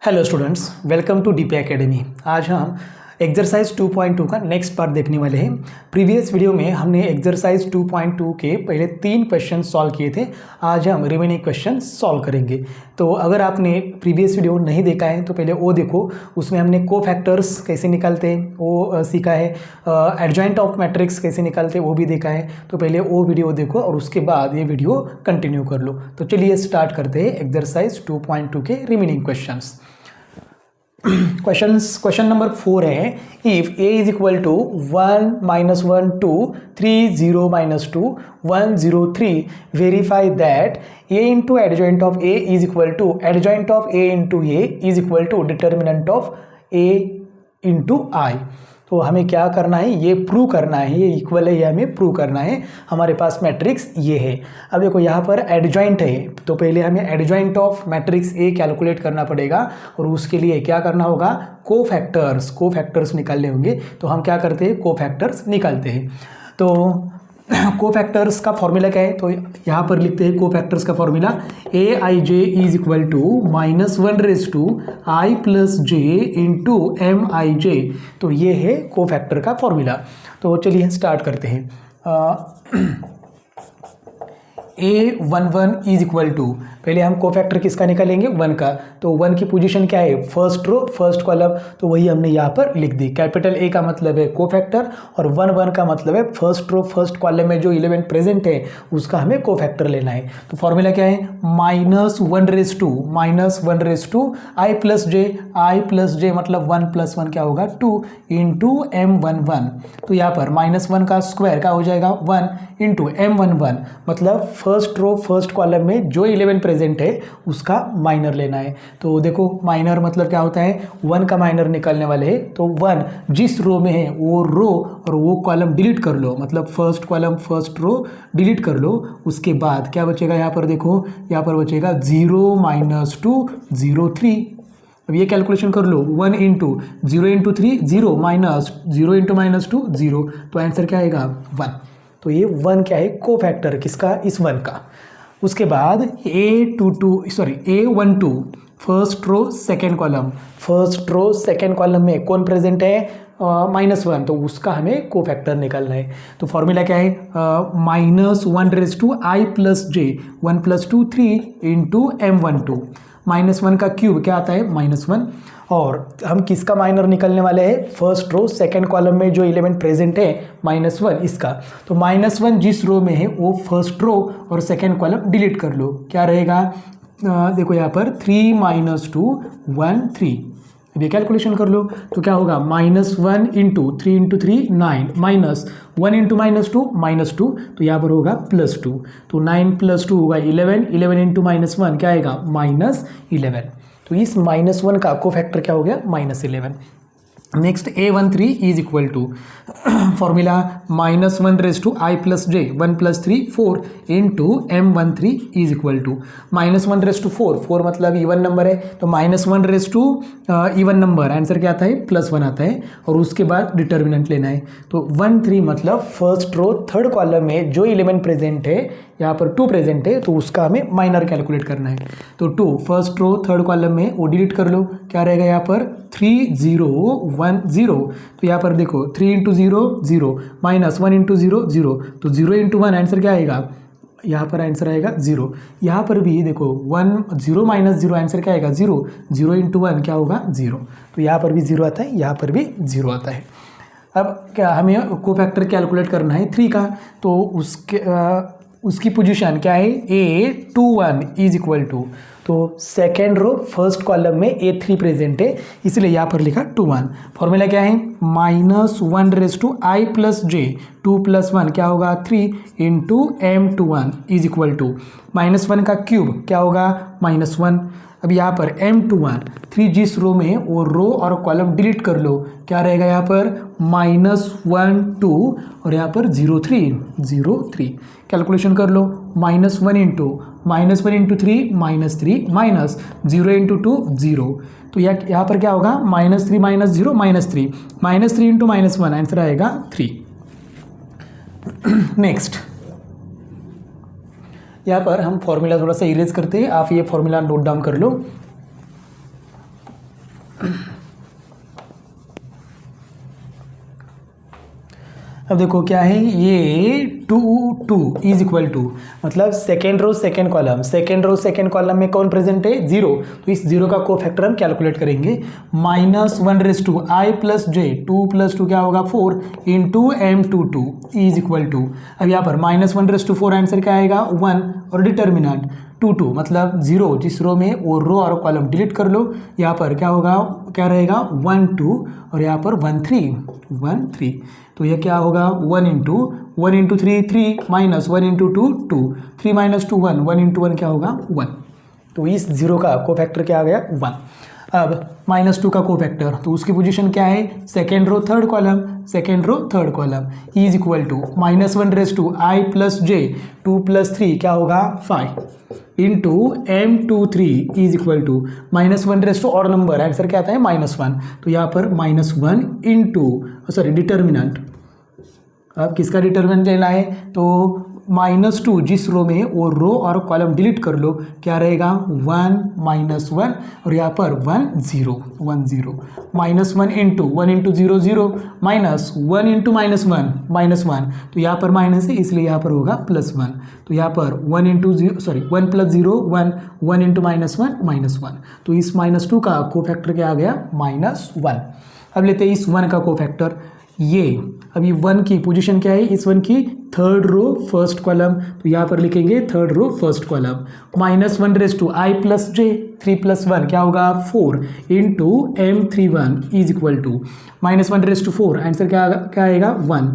Hello students, welcome to DP academy. आज हम exercise 2.2 का नेक्स्ट पार्ट देखने वाले हैं। प्रीवियस वीडियो में हमने एक्सरसाइज 2.2 के पहले 3 क्वेश्चन सॉल्व किए थे। आज हम रिमेनिंग क्वेश्चन सॉल्व करेंगे। तो अगर आपने प्रीवियस वीडियो नहीं देखा है तो पहले वो देखो, उसमें हमने को फैक्टर्स कैसे निकालते हैं वो सीखा है, एडजॉइंट ऑफ मैट्रिक्स कैसे निकालते हैं वो भी देखा है। तो पहले वो वीडियो देखो और उसके बाद ये वीडियो कंटिन्यू कर लो। तो चलिए स्टार्ट करते हैं एक्सरसाइज 2.2 के रिमेनिंग क्वेश्चंस। क्वेश्चन नंबर 4 है, if a is equal to 1 -1 2 3 0 -2 1 0 3 verify that a into adjoint of a is equal to adjoint of a into a is equal to determinant of a into i। तो हमें क्या करना है, ये prove करना है, ये इक्वल है, ये हमें प्रूव करना है। हमारे पास मैट्रिक्स ये है। अब देखो यहाँ पर एडजॉइंट है, तो पहले हमें adjoint of matrix A calculate करना पड़ेगा और उसके लिए क्या करना होगा, कोफैक्टर्स निकालने होंगे। तो हम क्या करते हैं, कोफैक्टर्स निकालते हैं। तो कोफैक्टर्स का फॉर्मूला क्या है, तो यहाँ पर लिखते हैं कोफैक्टर्स का formula aij is equal to -1/i + j into mij। तो ये है कोफैक्टर का फॉर्मूला। तो चलिए स्टार्ट करते हैं। a11 इज इक्वल टू, पहले हम कोफैक्टर किसका निकालेंगे, 1 का। तो 1 की पोजीशन क्या है, फर्स्ट रो फर्स्ट कॉलम, तो वही हमने यहाँ पर लिख दी। कैपिटल A का मतलब है कोफैक्टर और 1 का मतलब है फर्स्ट रो फर्स्ट कॉलम में जो एलिमेंट प्रेजेंट है उसका हमें कोफैक्टर लेना है। तो फॉर्मूला क्या है, -1/i + j मतलब 1 + 1 क्या होगा 2 इंटू m11। तो यहाँ पर -1 का स्क्वायर क्या हो जाएगा 1 इंटू m11 मतलब फर्स्ट रो फर्स्ट कॉलम में जो एलिमेंट प्रेजेंट है उसका माइनर लेना है। तो देखो माइनर मतलब क्या होता है, 1 का माइनर निकालने वाले हैं। तो 1 जिस रो में है वो रो और वो कॉलम डिलीट कर लो, मतलब first column first row delete कर लो। उसके बाद क्या बचेगा, यहाँ पर देखो, यहाँ पर बचेगा 0 - 2 0 3। अब ये कैलकुलेशन कर लो, 1 इंटू 0 इंटू 3 0 माइनस 0 इंटू -2 0। तो आंसर क्या आएगा 1। तो ये 1 क्या है, कोफैक्टर किसका, इस 1 का। उसके बाद A12 first row second column में कौन प्रेजेंट है, -1, तो उसका हमें कोफैक्टर निकालना है। तो फॉर्मूला क्या है, -1/i + j 1 + 2 3 इंटू m12। -1 का क्यूब क्या आता है -1, और हम किसका माइनर निकलने वाले हैं, फर्स्ट रो सेकंड कॉलम में जो एलिमेंट प्रेजेंट है -1 इसका। तो -1 जिस रो में है वो फर्स्ट रो और सेकंड कॉलम डिलीट कर लो, क्या रहेगा, देखो यहाँ पर 3 - 2 1 3। अब ये कैलकुलेशन कर लो तो क्या होगा, -1 इंटू 3 इंटू 3 9 -1 इंटू -2 -2। तो यहाँ पर होगा +2। तो 9 + 2 होगा 11 11 इंटू -1 क्या आएगा -11। तो इस -1 का कोफैक्टर क्या हो गया, -11। Next A13 is equal to formula -1/i + j 1 + 3 4 into m13 is equal to -1/4 4 मतलब इवन नंबर है, तो -1/, इवन नंबर आंसर क्या आता है +1 आता है। और उसके बाद डिटर्मिनेंट लेना है। तो 1 3 मतलब फर्स्ट रो थर्ड कॉलम में जो एलिमेंट प्रेजेंट है, यहाँ पर 2 प्रेजेंट है, तो उसका हमें माइनर कैलकुलेट करना है। तो 2 फर्स्ट रो थर्ड कॉलम में वो डिलीट कर लो, क्या रहेगा यहाँ पर 3 0 1 0। तो यहाँ पर देखो 3 इंटू 0 0 -1 इंटू 0 0। तो 0 इंटू 1 आंसर क्या आएगा, यहाँ पर आंसर आएगा 0। यहाँ पर भी देखो 1 0 - 0 आंसर क्या आएगा 0 0 इंटू 1 क्या होगा 0। तो यहाँ पर भी 0 आता है, यहाँ पर भी 0 आता है। अब क्या हमें कोफैक्टर कैलकुलेट करना है 3 का। तो उसकी पोजीशन क्या है, A21 इज इक्वल टू, तो सेकेंड रो फर्स्ट कॉलम में A3 प्रेजेंट है इसलिए यहाँ पर लिखा 21। फॉर्मूला क्या है, -1/i + j 2 + 1 क्या होगा 3 into m21 is equal to -1 का क्यूब क्या होगा -1। अब यहाँ पर m21 3 जिस रो में है वो रो और कॉलम डिलीट कर लो, क्या रहेगा यहाँ पर -1 2 और यहाँ पर 0 3 0 3। कैलकुलेशन कर लो, -1 इंटू 3 -3 माइनस 0 इंटू 2 0। तो यहाँ पर क्या होगा -3 - 0 -3 -3 इंटू -1 आंसर आएगा 3। नेक्स्ट यहाँ पर हम फॉर्मूला थोड़ा सा इरेज करते हैं, आप ये फॉर्मूला नोट डाउन कर लो। अब देखो क्या है, ये 2 2 इज इक्वल टू, मतलब second row second column, second row second column में कौन प्रेजेंट है, 0, तो इस 0 का कोफैक्टर हम कैलकुलेट करेंगे। -1/i + j, 2 + 2 क्या होगा 4 into m22 is equal to, अब यहाँ पर -1/4 आंसर क्या आएगा 1 और डिटर्मिनेंट 2 2, मतलब 0 जिस रो में वो रो और कॉलम डिलीट कर लो, यहाँ पर क्या होगा, क्या रहेगा 1 2 और यहाँ पर 1 3, तो ये क्या होगा 1 इंटू 3 3 माइनस 1 इंटू 2 2, 3 - 2 1, 1 इंटू 1 क्या होगा 1, तो इस 0 का कोफैक्टर क्या आ गया 1। अब -2 का कोफैक्टर, तो उसकी पोजीशन क्या है, second row third column, second row third column is equal to -1/i + j, 2 + 3 क्या होगा 5 into m23 is equal to -1 और नंबर, आंसर क्या आता है -1, तो यहाँ पर -1 इंटू डिटर्मिनेंट, अब किसका डिटर्मिनेंट लेना है, तो -2 जिस रो में है वो रो और कॉलम डिलीट कर लो, क्या रहेगा 1 -1 और यहाँ पर 1 0 1 0, -1 इंटू 1 इंटू 0 0, माइनस 1 इंटू -1, तो यहाँ पर माइनस है इसलिए यहाँ पर होगा +1, तो यहाँ पर 1 इंटू 1 + 0 1, 1 इंटू -1, तो इस -2 का कोफैक्टर क्या आ गया -1। अब लेते हैं इस 1 का कोफैक्टर, ये अभी 1 की पोजीशन क्या है, इस 1 की थर्ड रो फर्स्ट कॉलम, तो यहाँ पर लिखेंगे third row first column, -1/i + j, 3 + 1 क्या होगा 4 into m31 is equal to -1/4, answer क्या आएगा 1,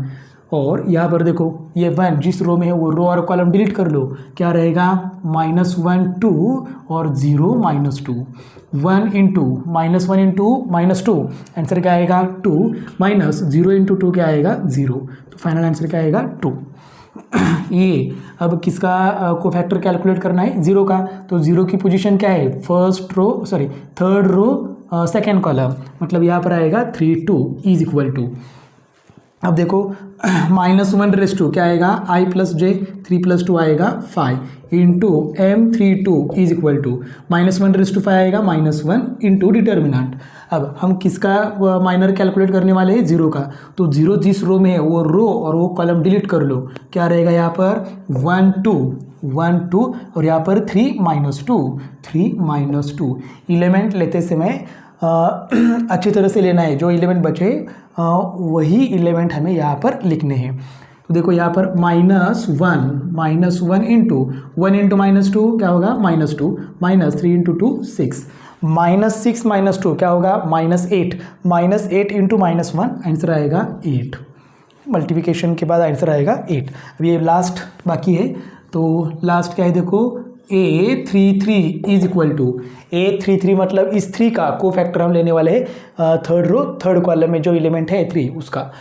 और यहाँ पर देखो ये 1 जिस रो में है वो रो और कॉलम डिलीट कर लो, क्या रहेगा -1 2 और 0 -2, 1 इंटू -1 इंटू -2, आंसर क्या आएगा 2, माइनस 0 इंटू 2 क्या आएगा 0, तो फाइनल आंसर क्या आएगा 2। ये अब किसका कोफैक्टर कैलकुलेट करना है 0 का, तो 0 की पोजीशन क्या है, थर्ड रो सेकेंड कॉलम, मतलब यहाँ पर आएगा 3 2 इज इक्वल टू, अब देखो -1/2 क्या आएगा i + j, 3 + 2 आएगा 5 into m32 is equal to -1/5 आएगा -1 इंटू डिटर्मिनेंट। अब हम किसका माइनर कैलकुलेट करने वाले हैं 0 का, तो 0 जिस रो में है वो रो और वो कॉलम डिलीट कर लो, क्या रहेगा यहाँ पर 1 2 और यहाँ पर 3 - 2, एलिमेंट लेते समय अच्छी तरह से लेना है, जो एलिमेंट बचे वही एलिमेंट हमें यहाँ पर लिखने हैं। तो देखो यहाँ पर -1 इंटू 1 इंटू -2 क्या होगा -2, -3 इंटू 2 6, -6 - 2 क्या होगा -8, -8 इंटू -1 आंसर आएगा 8, मल्टीप्लिकेशन के बाद आंसर आएगा 8। अब ये लास्ट बाकी है, तो लास्ट क्या है देखो A33 is equal to, A33 मतलब इस 3 का कोफैक्टर हम लेने वाले हैं थर्ड रो थर्ड कॉलम में जो एलिमेंट है 3 उसका,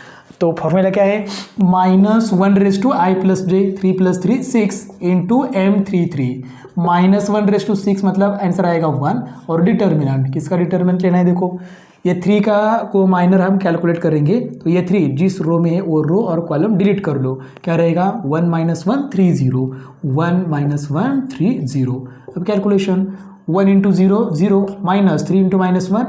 तो फॉर्मूला क्या है -1/i + j, 3 + 3 6 इंटू m33, -1/6 मतलब आंसर आएगा 1, और डिटर्मिनेंट, किसका डिटर्मिनेंट लेना है देखो, ये 3 का को माइनर हम कैलकुलेट करेंगे, तो ये 3 जिस रो में है वो रो और कॉलम डिलीट कर लो, क्या रहेगा 1 - 1 3 0, 1 - 1 3 0, अब कैलकुलेशन 1 इंटू 0 0, -3 इंटू -1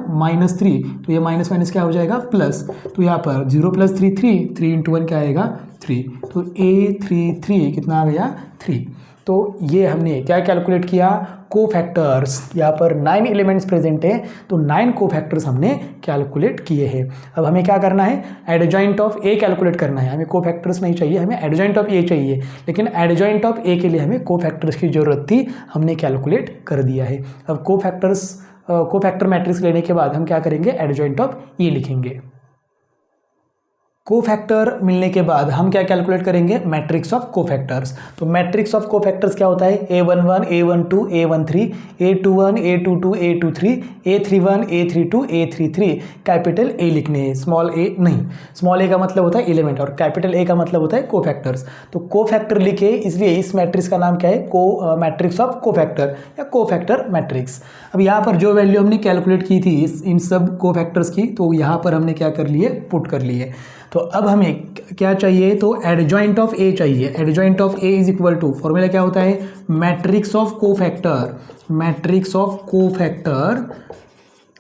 -3, तो ये माइनस क्या हो जाएगा प्लस, तो यहाँ पर 0 + 3 3, 3 इंटू 1 क्या आएगा 3, तो A33 कितना आ गया 3। तो ये हमने क्या कैलकुलेट किया, कोफैक्टर्स, यहाँ पर 9 एलिमेंट्स प्रेजेंट हैं, तो 9 कोफैक्टर्स हमने कैलकुलेट किए हैं। अब हमें क्या करना है, एडजॉइंट ऑफ ए कैलकुलेट करना है, हमें कोफैक्टर्स नहीं चाहिए, हमें एडजॉइंट ऑफ ए चाहिए, लेकिन एडजॉइंट ऑफ ए के लिए हमें कोफैक्टर्स की ज़रूरत थी, हमने कैलकुलेट कर दिया है। अब कोफैक्टर मैट्रिक्स लेने के बाद हम क्या करेंगे, एडजॉइंट ऑफ ए लिखेंगे। कोफैक्टर मिलने के बाद हम क्या कैलकुलेट करेंगे, मैट्रिक्स ऑफ कोफैक्टर्स। तो मैट्रिक्स ऑफ कोफैक्टर्स क्या होता है, A11 A12 A13 A21 A22 A23 A31 A32 A33, capital A लिखने हैं, स्मॉल ए नहीं। स्मॉल ए का मतलब होता है एलिमेंट और कैपिटल ए का मतलब होता है कोफैक्टर्स। तो कोफैक्टर लिखे, इसलिए इस मैट्रिक्स का नाम क्या है, मैट्रिक्स ऑफ कोफैक्टर या कोफैक्टर मैट्रिक्स। अब यहाँ पर जो वैल्यू हमने कैलकुलेट की थी इन सब कोफैक्टर्स की, तो यहाँ पर हमने क्या कर लिए, पुट कर लिए। तो अब हमें क्या चाहिए, तो एडजॉइंट ऑफ ए चाहिए। Adjoint of A is equal to, formula क्या होता है, matrix of cofactor. Matrix of cofactor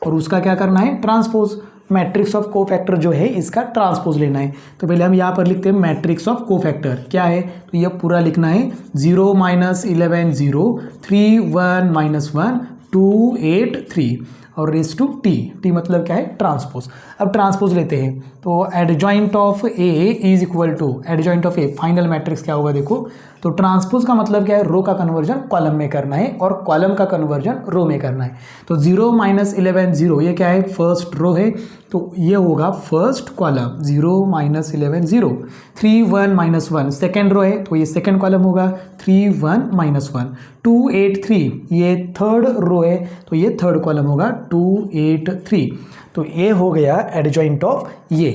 और उसका क्या करना है, ट्रांसपोज। मैट्रिक्स ऑफ कोफैक्टर जो है इसका ट्रांसपोज लेना है। तो पहले हम यहाँ पर लिखते हैं मैट्रिक्स ऑफ कोफैक्टर क्या है, तो यह पूरा लिखना है 0 -11 0 3 1 -1 2 8 3 और रेस टू टी मतलब क्या है, ट्रांसपोज। अब ट्रांसपोज लेते हैं तो adjoint of A is equal to adjoint of A, final matrix क्या होगा देखो। तो ट्रांसपोज का मतलब क्या है, रो का कन्वर्जन कॉलम में करना है और कॉलम का कन्वर्जन रो में करना है। तो 0 -11 0 ये क्या है, फर्स्ट रो है, तो ये होगा फर्स्ट कॉलम 0 -11 0। 3 1 -1 सेकेंड रो है, तो ये सेकेंड कॉलम होगा 3 1 -1। 2 8 3 ये थर्ड रो है, तो ये थर्ड कॉलम होगा 2 8 3। तो ये हो गया एडजॉइंट ऑफ ये।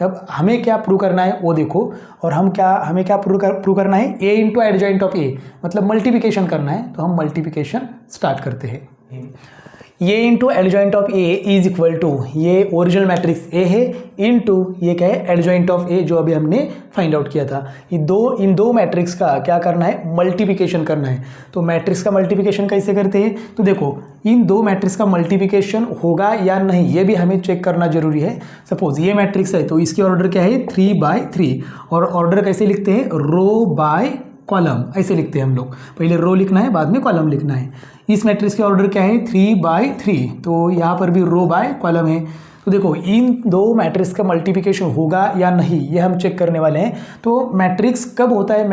अब हमें क्या प्रूव करना है वो देखो, और हमें क्या प्रूव करना है, ए इंटू एडजॉइंट ऑफ ए, मतलब मल्टीप्लिकेशन करना है। तो हम मल्टीप्लिकेशन स्टार्ट करते हैं। ये into adjoint of A is equal to, ये ओरिजिनल मैट्रिक्स ए है, इंटू ये क्या है, एडजॉइंट ऑफ ए जो अभी हमने फाइंड आउट किया था। इन दो मैट्रिक्स का क्या करना है, मल्टीप्लिकेशन करना है। तो मैट्रिक्स का मल्टीप्लिकेशन कैसे करते हैं, तो देखो इन दो मैट्रिक्स का मल्टीप्लिकेशन होगा या नहीं ये भी हमें चेक करना जरूरी है। सपोज ये मैट्रिक्स है तो इसकी ऑर्डर क्या है, 3/3, और ऑर्डर कैसे लिखते हैं, रो बाय कॉलम ऐसे लिखते हैं हम लोग। पहले रो लिखना है बाद में कॉलम लिखना है। इस मैट्रिक्स के ऑर्डर क्या है, 3/3, तो यहाँ पर भी रो बाय कॉलम है। तो देखो इन दो मैट्रिक्स का मल्टीप्लिकेशन होगा या नहीं ये हम चेक करने वाले हैं। तो मैट्रिक्स कब होता है,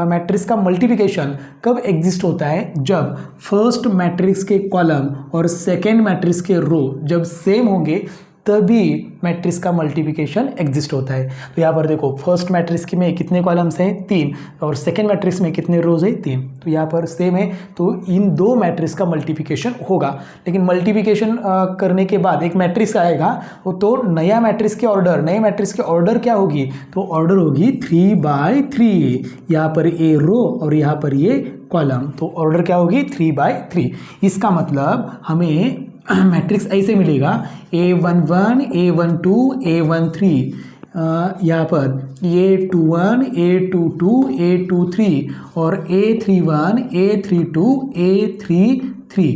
मैट्रिक्स का मल्टीप्लिकेशन कब एग्जिस्ट होता है, जब फर्स्ट मैट्रिक्स के कॉलम और सेकेंड मैट्रिक्स के रो जब सेम होंगे तभी मैट्रिक्स का मल्टीप्लिकेशन एग्जिस्ट होता है। तो यहाँ पर देखो फर्स्ट मैट्रिक्स में कितने कॉलम्स हैं, 3, और सेकेंड मैट्रिक्स में कितने रोज है, 3। तो यहाँ पर सेम है, तो इन दो मैट्रिक्स का मल्टीप्लिकेशन होगा। लेकिन मल्टीप्लिकेशन करने के बाद एक मैट्रिक्स आएगा, तो नए मैट्रिक्स के ऑर्डर क्या होगी, तो ऑर्डर होगी 3/3। यहाँ पर ए रो और यहाँ पर ये कॉलम, तो ऑर्डर क्या होगी, 3/3। इसका मतलब हमें मैट्रिक्स ऐसे मिलेगा, A11 A12 A13, यहाँ पर A21 A22 A23 और A31 A32 A33।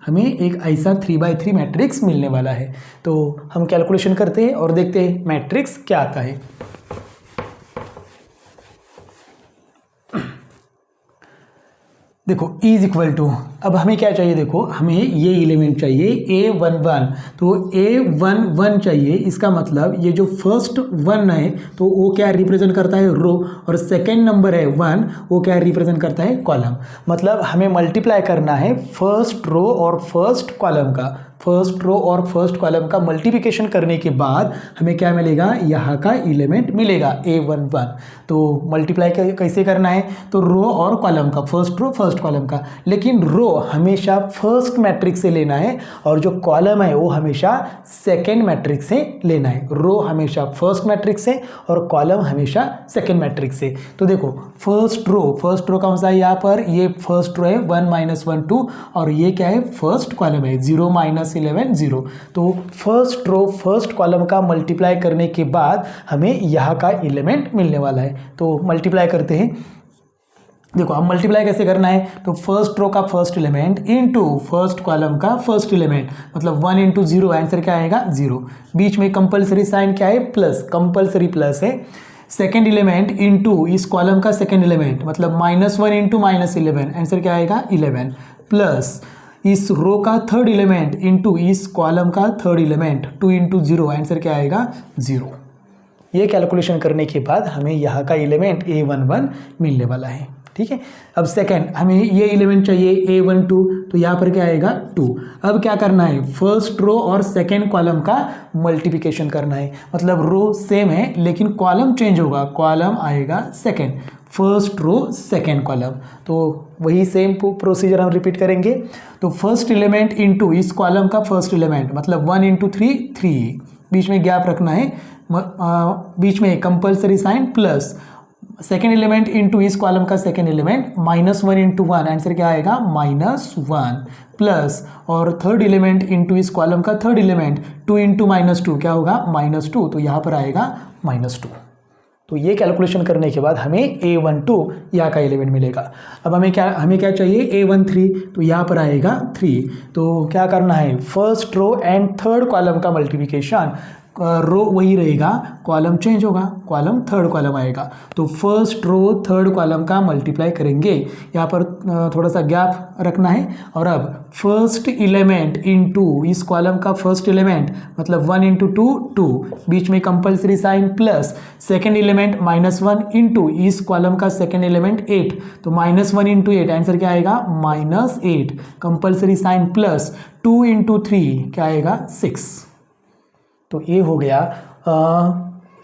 हमें एक ऐसा 3/3 मैट्रिक्स मिलने वाला है। तो हम कैलकुलेशन करते हैं और देखते हैं मैट्रिक्स क्या आता है। देखो इज इक्वल टू, अब हमें क्या चाहिए, देखो हमें ये एलिमेंट चाहिए A11, तो A11 चाहिए। इसका मतलब ये जो फर्स्ट 1 है तो वो क्या रिप्रेजेंट करता है, रो, और सेकेंड नंबर है 1 वो क्या रिप्रेजेंट करता है, कॉलम। मतलब हमें मल्टीप्लाई करना है फर्स्ट रो और फर्स्ट कॉलम का, फर्स्ट रो और फर्स्ट कॉलम का मल्टीप्लिकेशन करने के बाद हमें क्या मिलेगा, यहाँ का एलिमेंट मिलेगा A11। तो मल्टीप्लाई कैसे करना है, तो रो और कॉलम का, फर्स्ट रो फर्स्ट कॉलम का, लेकिन रो हमेशा फर्स्ट मैट्रिक्स से लेना है और जो कॉलम है वो हमेशा सेकेंड मैट्रिक्स से लेना है। रो हमेशा फर्स्ट मैट्रिक्स से और कॉलम हमेशा सेकेंड मैट्रिक्स से। तो देखो फर्स्ट रो कौन सा है, यहाँ पर ये फर्स्ट रो है 1 -1 2, और ये क्या है, फर्स्ट कॉलम है 0 -11 0। तो फर्स्ट रो फर्स्ट कॉलम का मल्टीप्लाई करने के बाद हमें यहाँ का एलिमेंट मिलने वाला है। तो मल्टीप्लाई करते हैं। देखो अब मल्टीप्लाई कैसे करना है, तो फर्स्ट रो का first element into first column का फर्स्ट एलिमेंट, मतलब 1 × 0, आंसर क्या आएगा, 0। बीच में कंपलसरी साइन क्या है, प्लस, कंपलसरी प्लस है। सेकेंड एलिमेंट इनटू इस कॉलम का सेकेंड एलिमेंट, मतलब -1 × -11, आंसर क्या आएगा, 11, प्लस इस रो का थर्ड एलिमेंट इनटू इस कॉलम का थर्ड एलिमेंट, 2 × 0, आंसर क्या आएगा, 0। ये कैलकुलेशन करने के बाद हमें यहाँ का एलिमेंट A11 मिलने वाला है। ठीक है, अब सेकेंड हमें ये एलिमेंट चाहिए A12, तो यहाँ पर क्या आएगा, 2। अब क्या करना है, फर्स्ट रो और सेकेंड कॉलम का मल्टीप्लिकेशन करना है। मतलब रो सेम है लेकिन कॉलम चेंज होगा, कॉलम आएगा second, first row second column. तो वही सेम प्रोसीजर हम रिपीट करेंगे। तो फर्स्ट एलिमेंट इनटू इस कॉलम का फर्स्ट एलिमेंट, मतलब 1 × 3 3, बीच में गैप रखना है, बीच में compulsory sign, plus second element into इस कॉलम का सेकेंड एलिमेंट, -1 × 1, आंसर क्या आएगा, -1, प्लस और थर्ड एलिमेंट इनटू इस कॉलम का थर्ड एलिमेंट, 2 × -2 क्या होगा, -2, तो यहाँ पर आएगा -2। तो ये कैलकुलेशन करने के बाद हमें A12 यहाँ का एलिमेंट मिलेगा। अब हमें क्या चाहिए, A13, तो यहाँ पर आएगा 3। तो क्या करना है, first row and third column का मल्टीप्लिकेशन, रो वही रहेगा, कॉलम चेंज होगा, कॉलम थर्ड कॉलम आएगा। तो फर्स्ट रो थर्ड कॉलम का मल्टीप्लाई करेंगे, यहाँ पर थोड़ा सा गैप रखना है। और अब फर्स्ट एलिमेंट इनटू इस कॉलम का फर्स्ट एलिमेंट मतलब 1 इंटू 2 2, बीच में compulsory sign plus second element -1 into इस कॉलम का सेकेंड एलिमेंट 8, तो -1 इंटू 8 आंसर क्या आएगा -8, कंपल्सरी साइन प्लस 2 इंटू 3 क्या आएगा 6। तो ये हो गया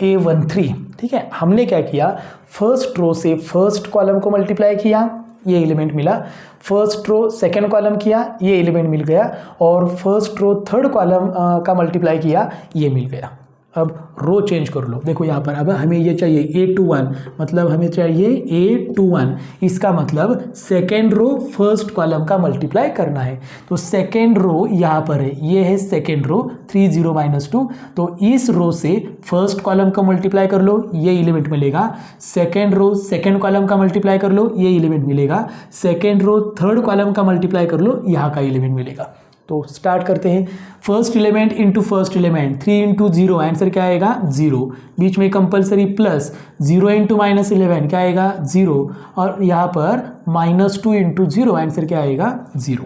A13। ठीक है, हमने क्या किया, फर्स्ट रो से फर्स्ट कॉलम को मल्टीप्लाई किया, ये एलिमेंट मिला, फर्स्ट रो सेकंड कॉलम किया, ये एलिमेंट मिल गया, और फर्स्ट रो थर्ड कॉलम का मल्टीप्लाई किया, ये मिल गया। अब रो चेंज कर लो, देखो यहाँ पर अब हमें ये चाहिए A21, मतलब हमें चाहिए A21, इसका मतलब सेकेंड रो फर्स्ट कॉलम का मल्टीप्लाई करना है। तो सेकेंड रो यहाँ पर है, ये है सेकेंड रो 3 0 -2, तो इस रो से फर्स्ट कॉलम का मल्टीप्लाई कर लो, ये एलिमेंट मिलेगा। सेकेंड रो सेकेंड कॉलम का मल्टीप्लाई कर लो, ये एलिमेंट मिलेगा। सेकेंड रो थर्ड कॉलम का मल्टीप्लाई कर लो, यहाँ का एलिमेंट मिलेगा। तो स्टार्ट करते हैं, first element into first element, 3 into 0 answer क्या आएगा 0, बीच में कंपलसरी प्लस 0 इंटू -11 क्या आएगा 0, और यहाँ पर -2 इंटू 0 आंसर क्या आएगा 0।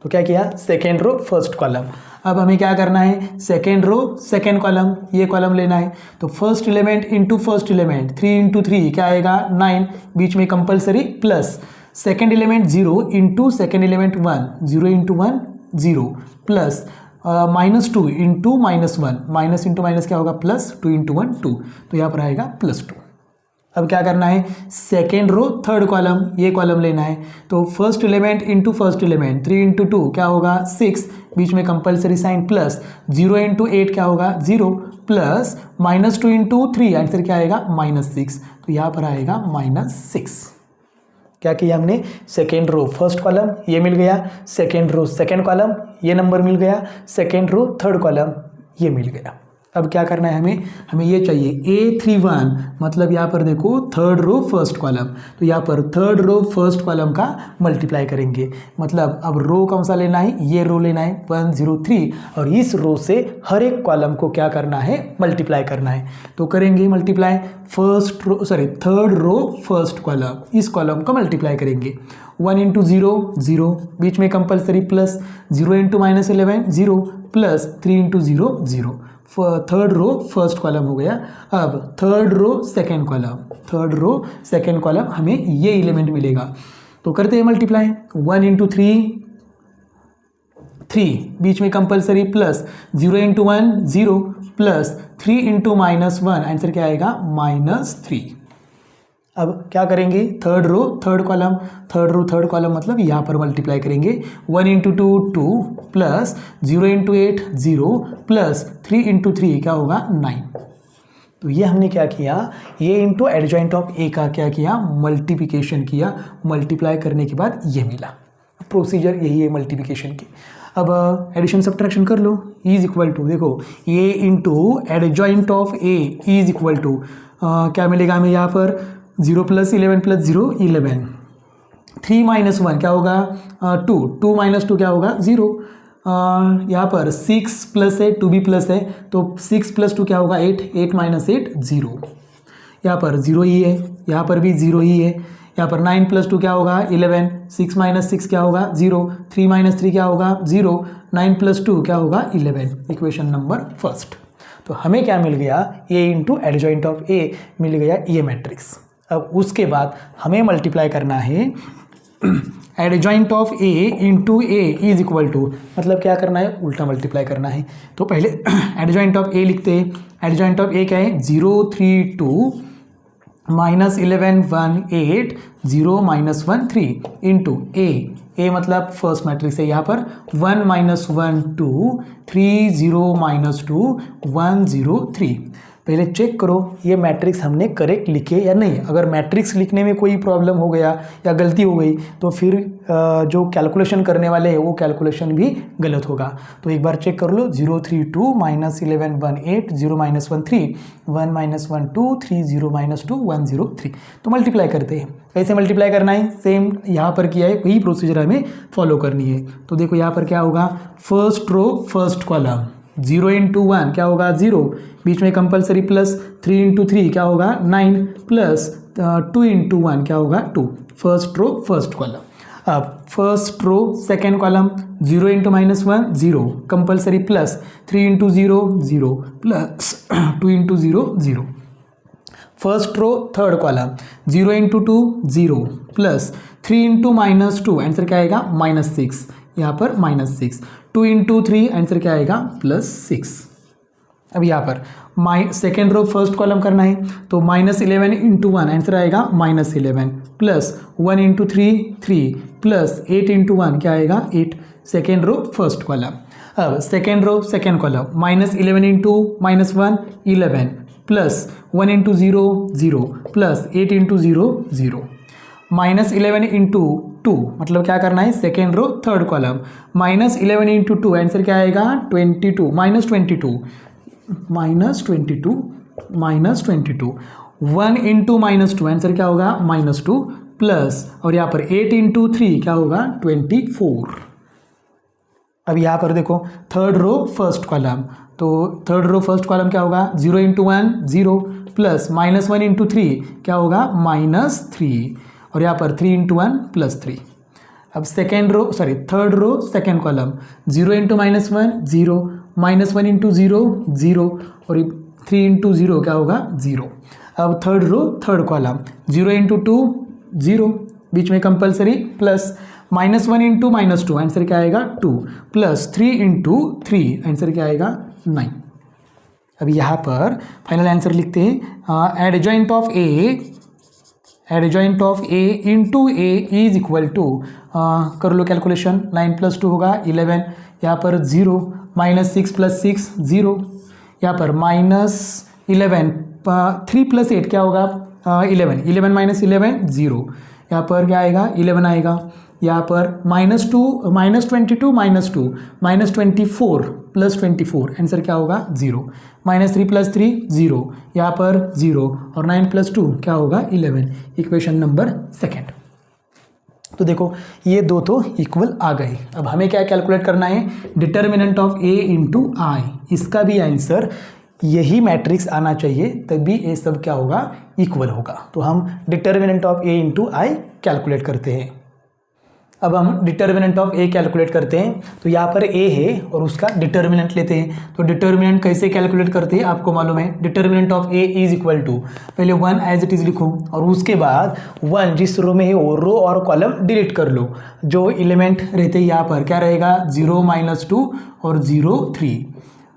तो क्या किया, सेकेंड रो फर्स्ट कॉलम। अब हमें क्या करना है, सेकेंड रो सेकेंड कॉलम, ये कॉलम लेना है। तो first element into first element, 3 into 3 क्या आएगा 9, बीच में compulsory plus second element 0 into second element 1, 0 into 1 0 plus -2 into -1, minus into minus क्या होगा प्लस, 2 इंटू 1 2, तो यहाँ पर आएगा +2। अब क्या करना है, सेकेंड रो थर्ड कॉलम, ये कॉलम लेना है। तो first element into first element, 3 into 2 क्या होगा 6, बीच में कंपलसरी साइन प्लस 0 इंटू 8 क्या होगा 0, प्लस -2 इंटू 3 आंसर क्या आएगा -6, तो यहाँ पर आएगा -6। क्या किया हमने, सेकेंड रो फर्स्ट कॉलम ये मिल गया, सेकेंड रो सेकेंड कॉलम ये नंबर मिल गया, सेकेंड रो थर्ड कॉलम ये मिल गया। अब क्या करना है, हमें ये चाहिए A31, मतलब यहाँ पर देखो थर्ड रो फर्स्ट कॉलम, तो यहाँ पर थर्ड रो फर्स्ट कॉलम का मल्टीप्लाई करेंगे, मतलब अब रो कौन सा लेना है, ये रो लेना है 103, और इस रो से हर एक कॉलम को क्या करना है, मल्टीप्लाई करना है। तो करेंगे multiply, third row first column, इस कॉलम का मल्टीप्लाई करेंगे, 1 इंटू 0 0, बीच में compulsory plus 0 into -11 0, plus 3 into 0 0, third row first column हो गया। अब third row second column, third row second column हमें ये एलिमेंट मिलेगा, तो करते हैं मल्टीप्लाई, 1 इंटू 3 3, बीच में compulsory plus 0 into 1 0, plus 3 into -1 answer क्या आएगा -3। अब क्या करेंगे, third row third column, third row third column मतलब यहाँ पर मल्टीप्लाई करेंगे, 1 into 2 2, plus 0 into 8 0, plus 3 into 3 क्या होगा 9। तो ये हमने क्या किया, ये इंटू एडजॉइंट ऑफ ए का क्या किया, मल्टीप्लिकेशन किया, मल्टीप्लाई करने के बाद ये मिला। प्रोसीजर यही है मल्टीप्लिकेशन की। अब एडिशन सब्ट्रैक्शन कर लो, इज इक्वल टू, देखो A into adjoint of A is equal to क्या मिलेगा हमें यहाँ पर 0 + 11 + 0 11, 3 - 1 क्या होगा 2, 2 - 2 क्या होगा 0, यहाँ पर 6 प्लस है 2 भी प्लस है, तो 6 + 2 क्या होगा 8, 8 - 8 0, यहाँ पर 0 ही है, यहाँ पर भी 0 ही है, यहाँ पर 9 + 2 क्या होगा 11, 6 - 6 क्या होगा 0, 3 - 3 क्या होगा 0, 9 + 2 क्या होगा 11, इक्वेशन नंबर फर्स्ट। तो हमें क्या मिल गया, ए इंटू एडजॉइंट ऑफ ए मिल गया ये मैट्रिक्स। अब उसके बाद हमें मल्टीप्लाई करना है adjoint of A into A is equal to, मतलब क्या करना है, उल्टा मल्टीप्लाई करना है। तो पहले एडजॉइंट ऑफ ए लिखते हैं, एडजॉइंट ऑफ ए क्या है 0 3 2 -11 1 8 0 -1 3 इंटू ए मतलब फर्स्ट मैट्रिक्स है, यहाँ पर 1 - 1 2 3 0 - 2 1 0 3, पहले चेक करो ये मैट्रिक्स हमने करेक्ट लिखे या नहीं। अगर मैट्रिक्स लिखने में कोई प्रॉब्लम हो गया या गलती हो गई तो फिर जो कैलकुलेशन करने वाले हैं वो कैलकुलेशन भी गलत होगा। तो एक बार चेक कर लो, 0 3 2 -11 1 8 0 -1 3 1 -1 2 3 0 -2 1 0 3। तो मल्टीप्लाई करते हैं। कैसे मल्टीप्लाई करना है, सेम यहाँ पर किया है वही प्रोसीजर हमें फॉलो करनी है। तो देखो यहाँ पर क्या होगा, फर्स्ट रो फर्स्ट कॉलम 0 × 1 क्या होगा 0, बीच में कंपलसरी प्लस 3 × 3 क्या होगा 9 प्लस 2 × 1 क्या होगा 2। First row first column. अब first row second column 0 × -1 0 compulsory plus 3 × 0 0 plus 2 × 0 0। First row third column 0 × 2 0 plus 3 × -2 answer क्या आएगा -6, यहाँ पर -6। 2 × 3 आंसर क्या आएगा +6। अब यहाँ पर सेकेंड रो फर्स्ट कॉलम करना है तो -11 × 1 आंसर आएगा -11 प्लस 1 × 3 3 प्लस 8 × 1 क्या आएगा 8। Second row first column. अब second row second column -11 × -1 11 plus 1 × 0 0 plus 8 × 0 0। -11 × 2 मतलब क्या करना है, second row third column -11 × 2 answer क्या आएगा 22 -22 -22 -22। 1 × -2 आंसर क्या होगा -2 प्लस और यहाँ पर 8 × 3 क्या होगा 24। अब यहाँ पर देखो थर्ड रो फर्स्ट कॉलम, तो थर्ड रो फर्स्ट कॉलम क्या होगा 0 × 1 0 प्लस -1 × 3 क्या होगा -3 और यहाँ पर 3 × 1 +3। अब second row third row second column 0 × -1 0 -1 × 0 0 और 3 × 0 क्या होगा 0। अब थर्ड रो थर्ड कॉलम 0 × 2 0 बीच में कंपलसरी प्लस -1 × -2 आंसर क्या आएगा 2 प्लस 3 × 3 आंसर क्या आएगा 9। अब यहाँ पर फाइनल आंसर लिखते हैं, adjoint of A into A is equal to, कर लो कैलकुलेशन, 9 + 2 होगा 11, यहाँ पर 0 -6 + 6 0, यहाँ पर -11 3 + 8 क्या होगा 11 11 - 11 0, यहाँ पर क्या आएगा 11 आएगा। यहाँ पर -22 -2 -24 + 24 आंसर क्या होगा 0, -3 + 3 0, यहाँ पर 0 और 9 + 2 क्या होगा 11। Equation number second. तो देखो ये दो तो इक्वल आ गए। अब हमें क्या कैलकुलेट करना है, डिटर्मिनेंट ऑफ ए × I। इसका भी आंसर यही मैट्रिक्स आना चाहिए तभी ये सब क्या होगा इक्वल होगा। तो हम determinant of A × I calculate करते हैं। अब हम डिटर्मिनेंट ऑफ ए कैलकुलेट करते हैं, तो यहाँ पर ए है और उसका डिटर्मिनेंट लेते हैं। तो डिटर्मिनेंट कैसे कैलकुलेट करते हैं आपको मालूम है, determinant of A is equal to, पहले 1 एज इट इज़ लिखो और उसके बाद 1 जिस रो में है वो रो और कॉलम डिलीट कर लो। जो एलिमेंट रहते हैं यहाँ पर क्या रहेगा 0 -2 और 0 3,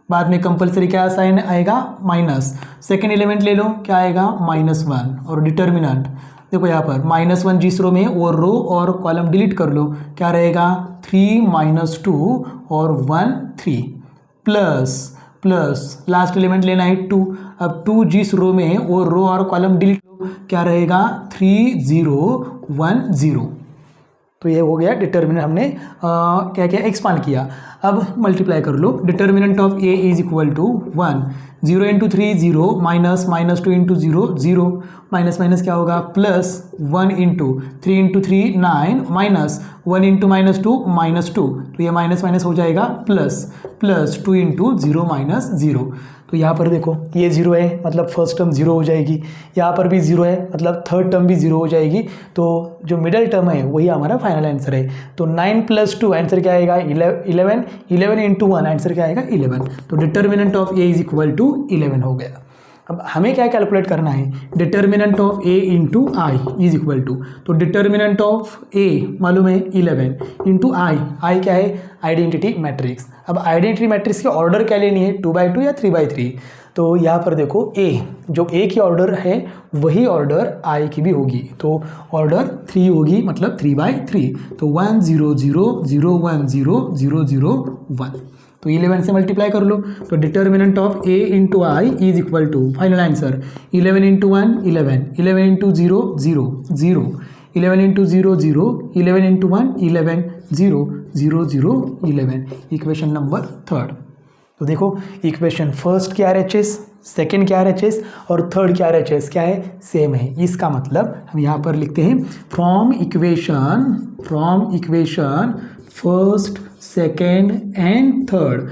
बाद में कंपलसरी क्या साइन आएगा माइनस, सेकेंड एलिमेंट ले लो क्या आएगा -1 और डिटर्मिनेंट देखो यहाँ पर -1 जिस रो में वो रो और कॉलम डिलीट कर लो क्या रहेगा 3 -2 और 1 3 प्लस लास्ट एलिमेंट लेना है 2। अब 2 जिस रो में है वो रो और कॉलम डिलीट लो क्या रहेगा 3 0 1 0। तो ये हो गया डिटर्मिनेंट, हमने क्या क्या एक्सपांड किया। अब मल्टीप्लाई कर लो, determinant of A is equal to 1 0 × 3 0 -2 × 0 0 minus क्या होगा प्लस 1 × 3 × 3 9 माइनस 1 × -2 तो ये माइनस हो जाएगा प्लस 2 × 0 -0। तो यहाँ पर देखो ये 0 है मतलब फर्स्ट टर्म 0 हो जाएगी, यहाँ पर भी 0 है मतलब थर्ड टर्म भी 0 हो जाएगी। तो जो मिडल टर्म है वही हमारा फाइनल आंसर है। तो 9 + 2 आंसर क्या आएगा 11 11 × 1 आंसर क्या आएगा 11। तो determinant of A is equal to 11 हो गया। अब हमें क्या कैलकुलेट करना है, determinant of A × I is equal to, तो डिटर्मिनेंट ऑफ ए मालूम है 11 × I क्या है आइडेंटिटी मैट्रिक्स। अब आइडेंटिटी मैट्रिक्स के ऑर्डर क्या लेनी है 2 by 2 या 3 by 3। तो यहाँ पर देखो ए, जो ए की ऑर्डर है वही ऑर्डर आई की भी होगी, तो ऑर्डर 3 होगी, मतलब 3/3, तो 1 0 0 0 1 0 0 0 1, तो 11 से मल्टीप्लाई कर लो, तो determinant of A into I is equal to, final answer 11 into 1 11, 11 into 0 0 0, 11 into 0 0, 11 into 1 11, 0 0 0 11, equation number 3। तो देखो इक्वेशन फर्स्ट क्या है RHS, सेकेंड क्या है RHS और थर्ड क्या है RHS, क्या है, सेम है। इसका मतलब हम यहाँ पर लिखते हैं from equation first second and third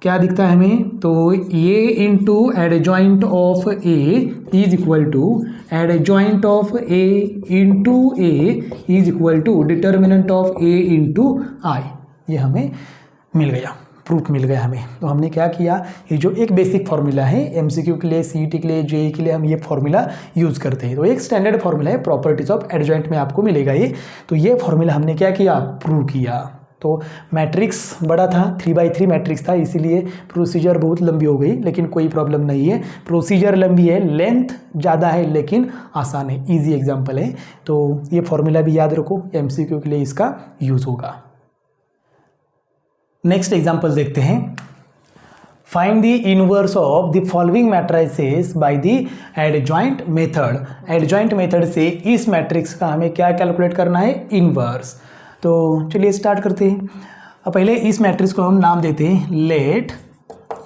क्या दिखता है हमें, तो A into adjoint of A is equal to adjoint of A into A is equal to determinant of A into I, ये हमें मिल गया, प्रूफ मिल गया हमें। तो हमने क्या किया, ये जो एक बेसिक फार्मूला है MCQ के लिए, CET के लिए, JEE के लिए हम ये फार्मूला यूज़ करते हैं, तो एक स्टैंडर्ड फार्मूला है, प्रॉपर्टीज ऑफ एडजॉइंट में आपको मिलेगा ये, तो ये फार्मूला हमने क्या किया, प्रूव किया। तो मैट्रिक्स बड़ा था, 3/3 मैट्रिक्स था, इसीलिए प्रोसीजर बहुत लंबी हो गई, लेकिन कोई प्रॉब्लम नहीं है, प्रोसीजर लंबी है, लेंथ ज़्यादा है, लेकिन आसान है, इजी एग्जांपल है। तो ये फॉर्मूला भी याद रखो, MCQ के लिए इसका यूज़ होगा। नेक्स्ट एग्जांपल देखते हैं। Find the inverse of the following matrices by the adjoint method. Adjoint method से इस मैट्रिक्स का हमें क्या कैलकुलेट करना है, इनवर्स। तो चलिए स्टार्ट करते हैं। अब पहले इस मैट्रिक्स को हम नाम देते हैं लेट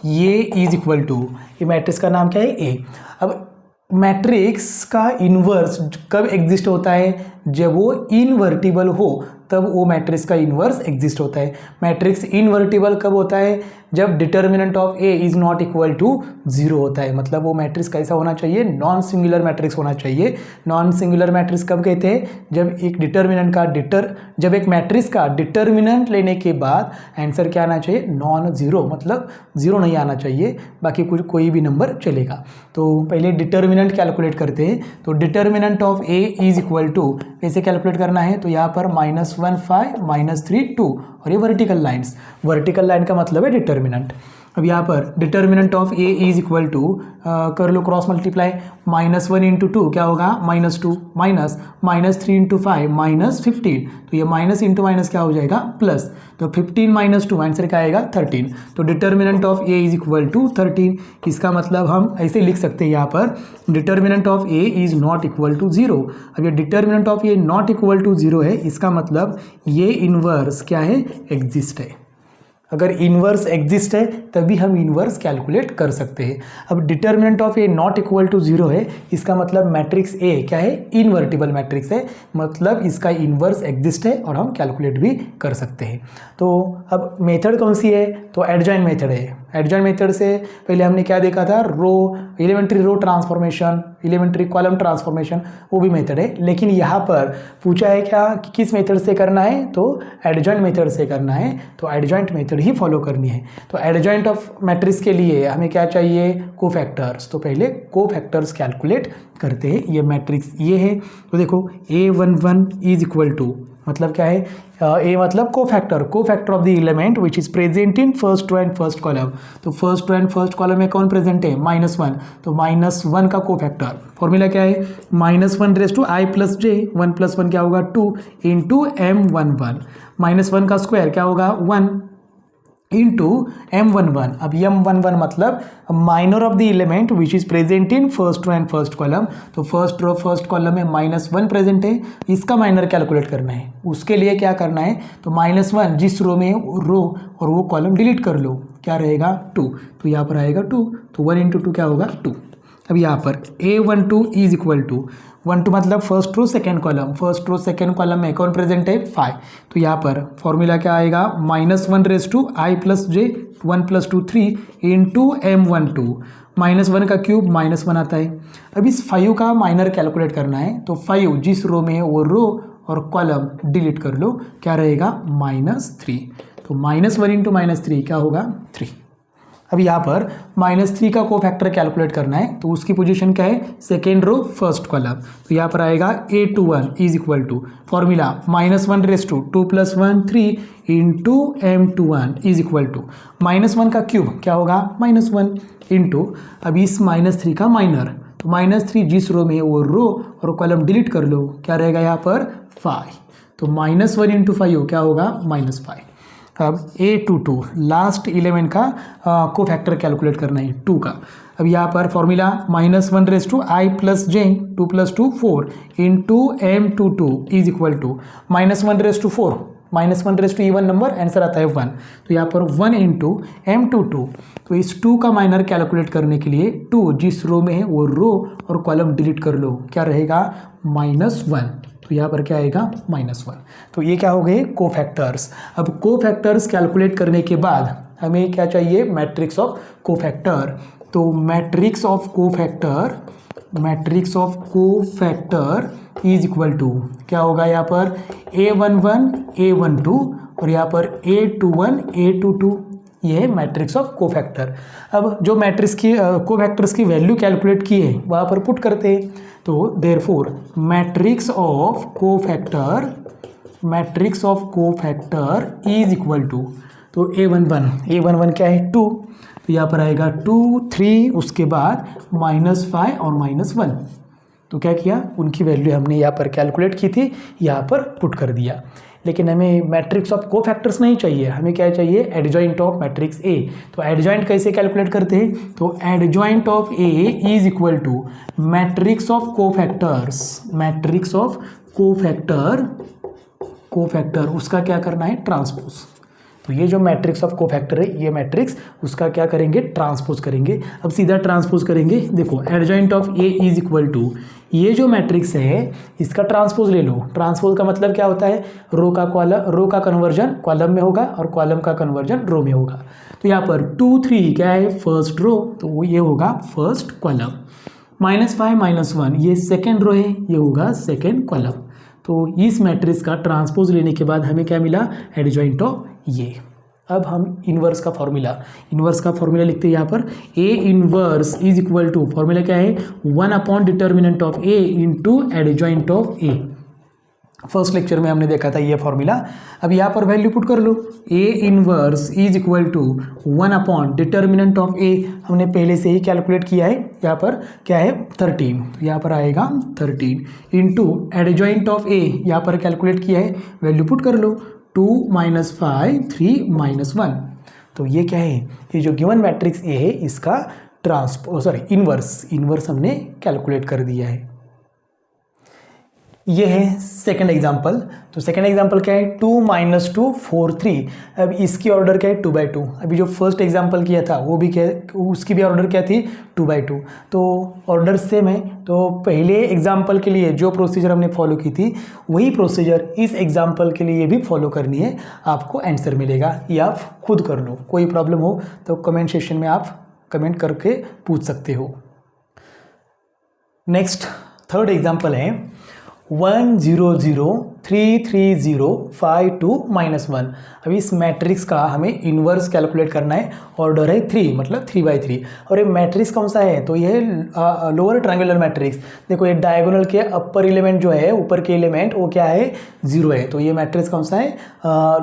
ये इज इक्वल टू, ये मैट्रिक्स का नाम क्या है, ए। अब मैट्रिक्स का इन्वर्स कब एग्जिस्ट होता है, जब वो इनवर्टिबल हो, तब वो मैट्रिक्स का इन्वर्स एग्जिस्ट होता है। मैट्रिक्स इनवर्टिबल कब होता है, जब determinant of A is not equal to 0 होता है, मतलब वो मैट्रिक्स कैसा होना चाहिए, नॉन सिंगुलर मैट्रिक्स होना चाहिए। नॉन सिंगुलर मैट्रिक्स कब कहते हैं, जब एक डिटर्मिनेंट का जब एक मैट्रिक्स का डिटर्मिनेंट लेने के बाद आंसर क्या आना चाहिए, नॉन जीरो, मतलब 0 नहीं आना चाहिए, बाकी कोई भी नंबर चलेगा। तो पहले डिटर्मिनेंट कैलकुलेट करते हैं। तो determinant of A is equal to कैसे कैलकुलेट करना है, तो यहाँ पर -1 5 -3 2, और ये वर्टिकल लाइंस, वर्टिकल लाइन का मतलब है डिटर्मिनेंट। अब यहाँ पर determinant of A is equal to कर लो क्रॉस मल्टीप्लाई, -1 इंटू 2 क्या होगा, -2, माइनस -3 इंटू 5 -15, तो ये माइनस इंटू माइनस क्या हो जाएगा, प्लस, तो 15 - 2 आंसर क्या आएगा 13। तो determinant of A is equal to 13। इसका मतलब हम ऐसे लिख सकते हैं यहाँ पर determinant of A is not equal to 0। अब ये determinant of A not equal to 0 है, इसका मतलब ये इनवर्स क्या है, एग्जिस्ट है। अगर इन्वर्स एग्जिस्ट है तभी हम इन्वर्स कैलकुलेट कर सकते हैं। अब determinant of A not equal to 0 है, इसका मतलब मैट्रिक्स ए क्या है, इनवर्टिबल मैट्रिक्स है, मतलब इसका इन्वर्स एग्जिस्ट है और हम कैलकुलेट भी कर सकते हैं। तो अब मेथड कौन सी है, तो एडजॉइंट मेथड है। एडजॉइंट मेथड से पहले हमने क्या देखा था, row, elementary row transformation, elementary column transformation, वो भी मेथड है। लेकिन यहाँ पर पूछा है क्या कि किस मेथड से करना है, तो एडजॉइंट मेथड से करना है, तो एडजॉइंट मेथड ही फॉलो करनी है। तो एडजॉइंट ऑफ मैट्रिक्स के लिए हमें क्या चाहिए, कोफैक्टर्स। तो पहले कोफैक्टर्स कैलकुलेट करते हैं। ये मैट्रिक्स ये है, तो देखो A11 इज इक्वल टू, मतलब क्या है, ए मतलब cofactor of the element which is present in first row and first column. तो first row and first column में कौन प्रेजेंट है, -1, तो -1 का कोफैक्टर फॉर्मूला क्या है, -1 रेज़ टू i + j, 1 + 1 क्या होगा 2 इंटू M11, -1 का स्क्वायर क्या होगा 1 इंटू M11। अब M11 मतलब minor of the element which is present in first row and first column. तो फर्स्ट रो फर्स्ट कॉलम में -1 प्रेजेंट है, इसका माइनर कैलकुलेट करना है। उसके लिए क्या करना है, तो -1 जिस रो में रो और वो कॉलम डिलीट कर लो, क्या रहेगा 2, तो यहाँ पर आएगा 2, तो 1 इंटू 2 क्या होगा 2। अब यहाँ पर A12 इज इक्वल टू 1 2 मतलब first row second column, first row second column में कौन प्रेजेंट है 5, तो यहाँ पर फॉर्मूला क्या आएगा, -1 raise to i + j, 1 + 2 3 into M12, -1 का क्यूब -1 आता है। अब इस 5 का माइनर कैलकुलेट करना है, तो 5 जिस रो में है वो रो और कॉलम डिलीट कर लो, क्या रहेगा -3, तो -1 इंटू -3 क्या होगा 3। अब यहाँ पर -3 का कोफैक्टर कैलकुलेट करना है, तो उसकी पोजीशन क्या है, सेकेंड रो फर्स्ट कॉलम। तो यहाँ पर आएगा A21 is equal to formula -1/2 + 1 3 into M21 is equal to -1 का क्यूब क्या होगा -1 इंटू अब इस -3 का माइनर, तो -3 जिस रो में है वो रो और कॉलम डिलीट कर लो, क्या रहेगा यहाँ पर 5, तो -1 इंटू 5 क्या होगा -5। अब A22 लास्ट एलिमेंट का कोफैक्टर कैलकुलेट करना है 2 का। अब यहाँ पर formula -1/i + j 2 + 2 4 into M22 is equal to -1/4 -1 even number answer आता है 1, तो यहाँ पर 1 इंटू M22, तो इस 2 का माइनर कैलकुलेट करने के लिए 2 जिस रो में है वो रो और कॉलम डिलीट कर लो, क्या रहेगा -1, तो यहाँ पर क्या आएगा -1। तो ये क्या हो गए कोफैक्टर्स। अब कोफैक्टर्स कैलकुलेट करने के बाद हमें क्या चाहिए, मैट्रिक्स ऑफ कोफैक्टर। तो matrix of cofactor is equal to क्या होगा, यहाँ पर A11 A12 और यहाँ पर A21 A22, ये है मैट्रिक्स ऑफ कोफैक्टर। अब जो मैट्रिक्स की कोफैक्टर्स की वैल्यू कैलकुलेट की है वहाँ पर पुट करते हैं, तो therefore matrix of cofactor is equal to, तो A11 क्या है 2, तो यहाँ पर आएगा 2 3 उसके बाद -5 और -1, तो क्या किया, उनकी वैल्यू हमने यहाँ पर कैलकुलेट की थी, यहाँ पर पुट कर दिया। लेकिन हमें मैट्रिक्स ऑफ कोफैक्टर्स नहीं चाहिए, हमें क्या चाहिए, एडजॉइंट ऑफ मैट्रिक्स ए। तो एडजॉइंट कैसे कैलकुलेट करते हैं, तो adjoint of A is equal to matrix of cofactor उसका क्या करना है, ट्रांसपोज। तो ये जो मैट्रिक्स ऑफ कोफैक्टर है, ये मैट्रिक्स उसका क्या करेंगे, ट्रांसपोज करेंगे। अब सीधा ट्रांसपोज करेंगे, देखो adjoint of A is equal to, ये जो मैट्रिक्स है इसका ट्रांसपोज ले लो। ट्रांसपोज का मतलब क्या होता है, रो का कन्वर्जन कॉलम में होगा और कॉलम का कन्वर्जन रो में होगा। तो यहाँ पर 2 3 क्या है, फर्स्ट रो, तो वो ये होगा फर्स्ट कॉलम, -5 -1 ये सेकेंड रो है, ये होगा सेकेंड कॉलम। तो इस मैट्रिक्स का ट्रांसपोज लेने के बाद हमें क्या मिला, एडजॉइंट ऑफ ये। अब हम इन्वर्स का फॉर्मूला लिखते हैं यहाँ पर, A inverse is equal to, formula क्या है, one by determinant of A into adjoint of A. First lecture में हमने देखा था ये फॉर्मूला। अब यहाँ पर वैल्यू पुट कर लो, A inverse is equal to one by determinant of A, हमने पहले से ही कैलकुलेट किया है, यहाँ पर क्या है 13, तो यहाँ पर आएगा 13 इंटू एडजॉइंट ऑफ ए, यहाँ पर कैलकुलेट किया है, वैल्यू पुट कर लो 2 -5 3 -1। तो ये क्या है, ये जो गिवन मैट्रिक्स ए है इसका इन्वर्स हमने कैलकुलेट कर दिया है। ये है सेकंड एग्जांपल। तो सेकंड एग्जांपल क्या है, 2 - 2 4 3। अब इसकी ऑर्डर क्या है 2/2। अभी जो फर्स्ट एग्जांपल किया था वो भी क्या, उसकी भी ऑर्डर क्या थी 2/2। तो ऑर्डर सेम है। तो पहले एग्जांपल के लिए जो प्रोसीजर हमने फॉलो की थी वही प्रोसीजर इस एग्जांपल के लिए भी फॉलो करनी है, आपको आंसर मिलेगा। या आप खुद कर लो, कोई प्रॉब्लम हो तो कमेंट सेक्शन में आप कमेंट करके पूछ सकते हो। नेक्स्ट थर्ड एग्जांपल है 1 0 0 3 3 0 5 2 -1। अब इस मैट्रिक्स का हमें इन्वर्स कैलकुलेट करना है, ऑर्डर है 3 मतलब 3/3। और ये मैट्रिक्स कौन सा है, तो ये लोअर ट्रायंगुलर मैट्रिक्स। देखो ये डायगोनल के अपर एलिमेंट जो है, ऊपर के एलिमेंट वो क्या है 0 है, तो ये मैट्रिक्स कौन सा है,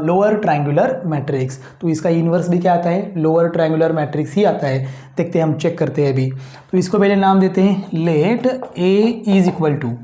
लोअर ट्रायंगुलर मैट्रिक्स। तो इसका इन्वर्स भी क्या आता है, लोअर ट्रायंगुलर मैट्रिक्स ही आता है। देखते हैं, हम चेक करते हैं अभी। तो इसको पहले नाम देते हैं let A is equal to.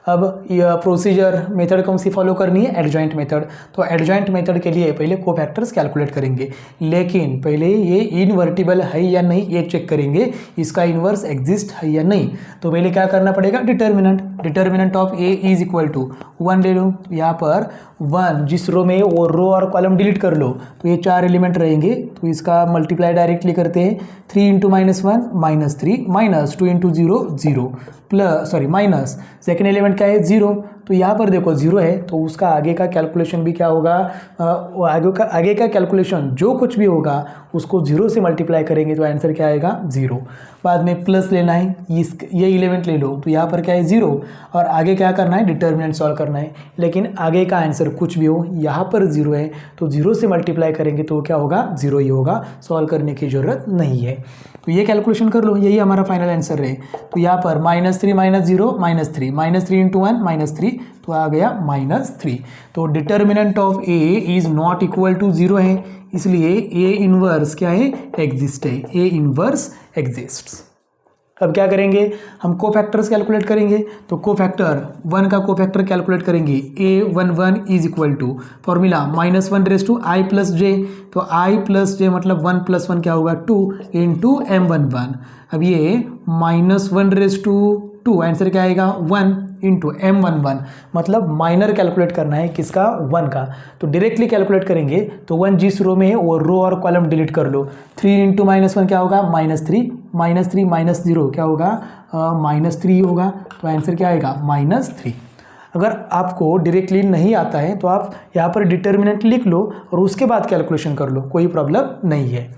अब यह प्रोसीजर मेथड कौन सी फॉलो करनी है, एडजॉइंट मेथड। तो एडजॉइंट मेथड के लिए पहले कोफैक्टर्स कैलकुलेट करेंगे, लेकिन पहले ये इनवर्टिबल है या नहीं ये चेक करेंगे, इसका इन्वर्स एग्जिस्ट है या नहीं। तो पहले क्या करना पड़ेगा, determinant of A is equal to 1 ले लो। यहाँ पर 1 जिस रो में वो रो और कॉलम डिलीट कर लो, तो ये 4 एलिमेंट रहेंगे। तो इसका मल्टीप्लाई डायरेक्टली करते हैं, 3 × -1 -3 -2 × 0 0 plus sorry minus second element क्या है 0, तो यहाँ पर देखो 0 है तो उसका आगे का कैलकुलेशन भी क्या होगा, आगे का कैलकुलेशन जो कुछ भी होगा उसको 0 से मल्टीप्लाई करेंगे तो आंसर क्या आएगा 0। बाद में प्लस लेना है, ये एलिमेंट ले लो तो यहाँ पर क्या है 0 और आगे क्या करना है डिटर्मिनेंट सॉल्व करना है। लेकिन आगे का आंसर कुछ भी हो, यहाँ पर 0 है तो 0 से मल्टीप्लाई करेंगे तो क्या होगा 0 ही होगा, सॉल्व करने की ज़रूरत नहीं है। तो ये कैलकुलेशन कर लो, यही हमारा फाइनल आंसर है। तो यहाँ पर -3 - 0 -3 -3 × 1 -3 तो आ गया -3। तो determinant of A is not equal to 0 है, इसलिए ए इनवर्स क्या है एग्जिस्ट है, ए इनवर्स एग्जिस्ट्स। अब क्या करेंगे हम कोफैक्टर्स कैलकुलेट करेंगे। तो कोफैक्टर 1 का कोफैक्टर कैलकुलेट करेंगे, A11 is equal to formula -1 / i+j। तो i+j मतलब 1 + 1 क्या होगा 2 × M11। अब ये -1/2 आंसर क्या आएगा 1 × M11 मतलब माइनर कैलकुलेट करना है किसका 1 का। तो डायरेक्टली कैलकुलेट करेंगे तो 1 जिस रो में है वो रो और कॉलम डिलीट कर लो। 3 × -1 क्या होगा -3 -3 - 0 क्या होगा -3 होगा। तो आंसर क्या आएगा -3। अगर आपको डायरेक्टली नहीं आता है तो आप यहाँ पर डिटर्मिनेंट लिख लो और उसके बाद कैलकुलेशन कर लो, कोई प्रॉब्लम नहीं है।